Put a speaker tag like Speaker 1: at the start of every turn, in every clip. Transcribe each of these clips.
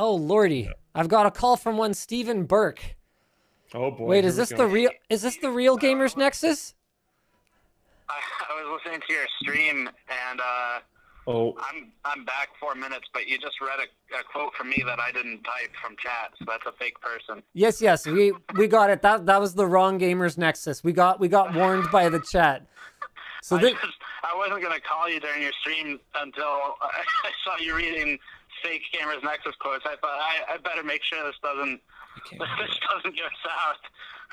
Speaker 1: Oh lordy, I've got a call from one Stephen Burke.
Speaker 2: Oh boy.
Speaker 1: Wait, is this the real? Is this the real Gamers Nexus?
Speaker 3: I was listening to your stream, and I'm back 4 minutes, but you just read a quote from me that I didn't type from chat, so that's a fake person.
Speaker 1: Yes, we got it. That was the wrong Gamers Nexus. We got warned by the chat. So
Speaker 3: I wasn't gonna call you during your stream until I saw you reading fake Gamers Nexus quotes. I thought I better make sure this doesn't go south.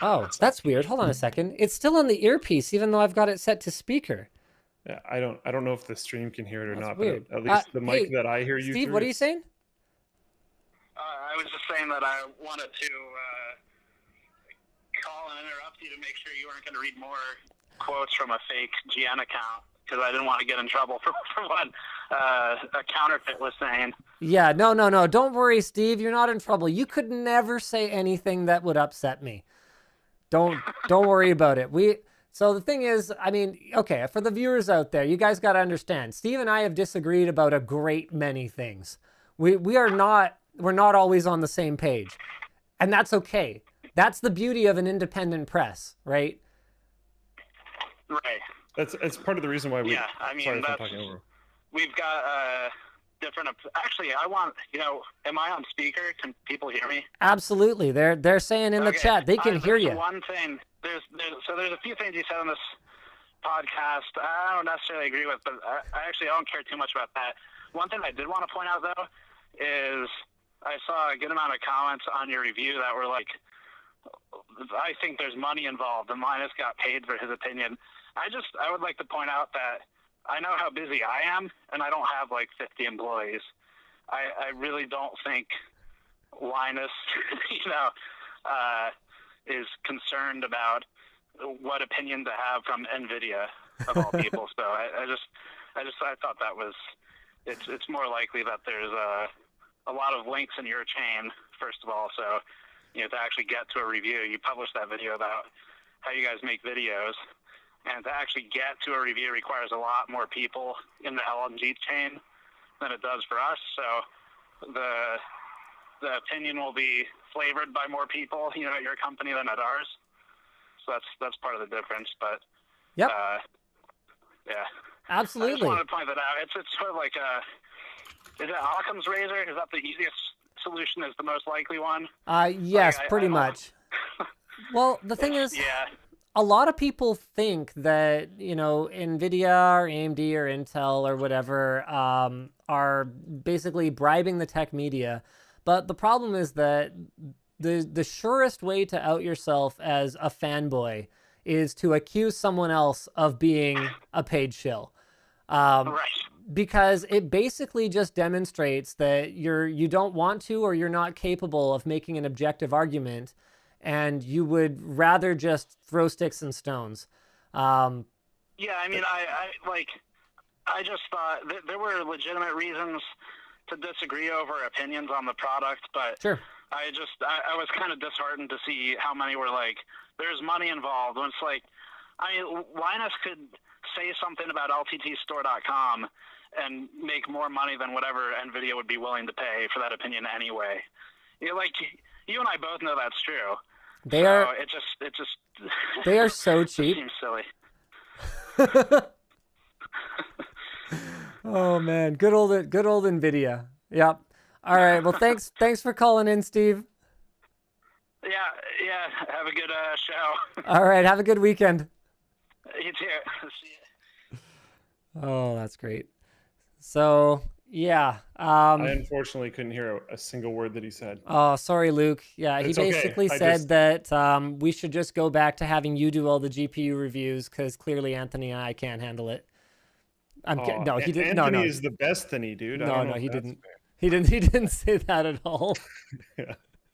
Speaker 1: Oh, that's weird. Hold on a second. It's still on the earpiece, even though I've got it set to speaker.
Speaker 2: Yeah, I don't know if the stream can hear it or not,
Speaker 1: weird.
Speaker 2: but at least the mic that I hear you
Speaker 1: Steve,
Speaker 2: through.
Speaker 1: what are you saying?
Speaker 3: I was just saying that I wanted to call and interrupt you to make sure you weren't going to read more quotes from a fake GN account, because I didn't want to get in trouble for what a counterfeit was saying.
Speaker 1: Yeah, no. Don't worry, Steve. You're not in trouble. You could never say anything that would upset me. Don't worry about it. So the thing is, I mean, okay, for the viewers out there, you guys got to understand, Steve and I have disagreed about a great many things. We're not always on the same page, and that's okay. That's the beauty of an independent press, right?
Speaker 3: Right.
Speaker 2: That's part of the reason why we.
Speaker 3: Yeah, I mean,
Speaker 2: sorry if I'm talking over.
Speaker 3: We've got different. Actually, I want, am I on speaker? Can people hear me?
Speaker 1: Absolutely. They're saying in the chat they can hear you.
Speaker 3: One thing. There's a few things you said on this podcast I don't necessarily agree with, but I actually don't care too much about that. One thing I did want to point out though is I saw a good amount of comments on your review that were like, I think there's money involved, and Linus got paid for his opinion. I would like to point out that I know how busy I am, and I don't have like 50 employees. I really don't think Linus, is concerned about what opinion to have from NVIDIA of all people. So I thought that was, it's more likely that there's a lot of links in your chain, first of all. So, to actually get to a review, you published that video about how you guys make videos, and to actually get to a review requires a lot more people in the LNG chain than it does for us. So the opinion will be flavored by more people, at your company than at ours. So that's part of the difference. But
Speaker 1: yep.
Speaker 3: Yeah.
Speaker 1: Absolutely.
Speaker 3: I just wanted to point that out. It's sort of like is it Occam's razor? Is that the easiest solution? Is the most likely one?
Speaker 1: Yes, pretty much. Well, the thing is,
Speaker 3: yeah.
Speaker 1: A lot of people think that, NVIDIA or AMD or Intel or whatever are basically bribing the tech media. But the problem is that the surest way to out yourself as a fanboy is to accuse someone else of being a paid shill.
Speaker 3: Right.
Speaker 1: Because it basically just demonstrates that you don't want to, or you're not capable of making an objective argument, and you would rather just throw sticks and stones.
Speaker 3: Yeah, I mean, I just thought there were legitimate reasons to disagree over opinions on the product, but
Speaker 1: sure.
Speaker 3: I was kind of disheartened to see how many were like, there's money involved. When it's like, Linus could say something about lttstore.com and make more money than whatever NVIDIA would be willing to pay for that opinion anyway. You and I both know that's true. They
Speaker 1: are so cheap.
Speaker 3: It seems silly.
Speaker 1: Oh man, good old NVIDIA. Yep. All right. Well, thanks for calling in, Steve.
Speaker 3: Yeah. Have a good show.
Speaker 1: All right. Have a good weekend.
Speaker 3: You too. See ya.
Speaker 1: Oh, that's great. So, yeah.
Speaker 2: I unfortunately couldn't hear a single word that he said.
Speaker 1: Oh, sorry, Luke. Yeah, he basically said that we should just go back to having you do all the GPU reviews because clearly Anthony and I can't handle it. No, he didn't.
Speaker 2: Anthony is the best than he, dude.
Speaker 1: No, he didn't. He didn't say that at all.
Speaker 2: Yeah.